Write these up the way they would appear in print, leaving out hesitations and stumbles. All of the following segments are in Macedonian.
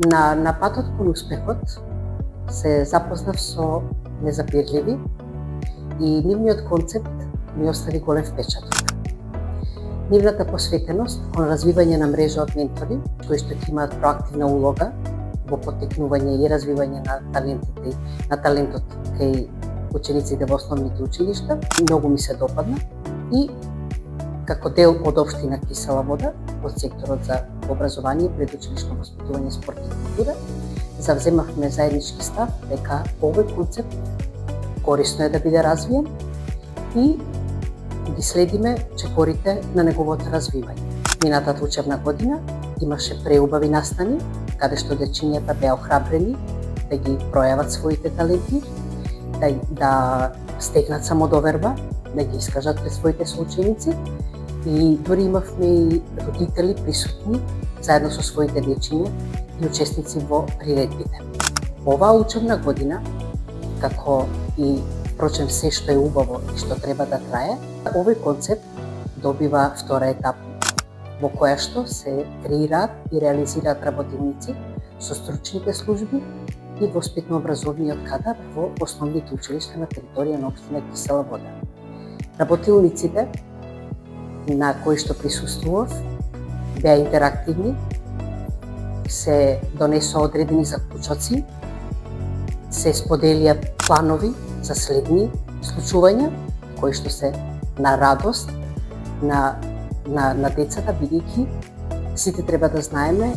На патот кон успехот се запознав со Незапирливи и нивниот концепт ми остави голем впечаток. Нивната посветеност кон развивање на мрежа од ментори, кои што ќе имаат проактивна улога во поттикнување и развивање на талентите, на талентот кај учениците во основните училишта, многу ми се допадна и како дел од општина Кисела вода, од секторот за образование, предучилишно воспитување, спорт и култура, завземавме заеднички став дека овој концепт корисно е да биде развиен и ги следиме чекорите на неговото развивање. Минатата учебна година имаше преубави настани, каде што дечињата беа охрабрени да ги пројават своите таленти, да стегнат самодоверба, да ги искажат пред своите соученици и дури имавме и родители присутни заедно со своите дечиња и учесници во приредбите. Оваа учебна година, како и впрочем се што е убаво и што треба да трае, овој концепт добива втора етапа, во која што се креираат и реализираат работилници со стручните служби и воспитно-образовниот кадар во основните училишта на територија на општина Кисела вода. Работилниците на кои што присуствував беа интерактивни, се донесоа одредени заклучоци, се споделија планови за следни случувања, кои што се на радост на децата, бидејќи сите треба да знаеме,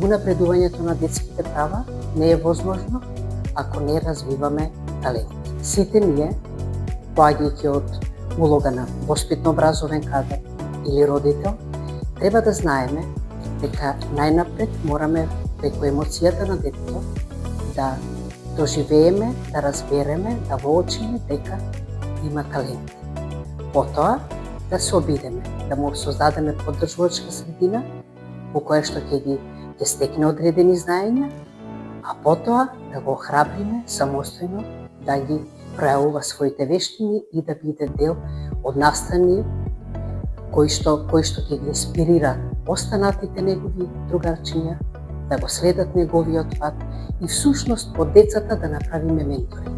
унапредувањето на детските права не е возможно ако не развиваме талент. Сите ние, поаѓајќи од улога на воспитно-образовен кадар или родител, треба да знаеме дека најнапред мораме преку емоцијата на детето да доживееме, да разбереме, да воочиме дека има талент. Потоа да се обидеме, да му создадеме поддржувачка средина во која што ќе стекне одредени знаења, а потоа да го охрабриме самостојно да ги пројавува своите вештини и да биде дел од настани кои што ќе ги инспирира останатите негови другарчиња да го следат неговиот пат и всушност од децата да направиме ментори.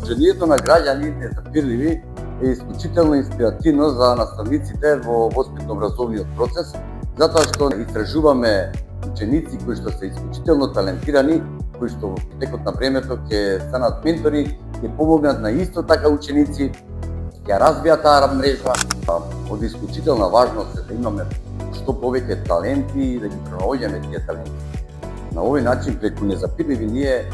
Движењето на граѓани Незапирливи е исклучително инспиративно за наставниците во воспитно-образовниот процес, затоа што истражуваме ученици кои што се исклучително талентирани, кои што во текот на времето ќе станат ментори, ќе помогнат на исто така ученици, ќе развијат таа мрежа. Од исклучителна важност е да имаме што повеќе таленти и да ги пронаоѓаме тие таленти. На овој начин, преку Незапирливи, ние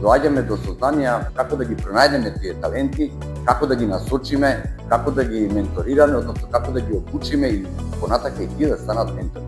доаѓаме до сознанија како да ги пронајдеме тие таленти, како да ги насочиме, како да ги менторираме, односно како да ги обучиме и понатака и тие да станат ментори.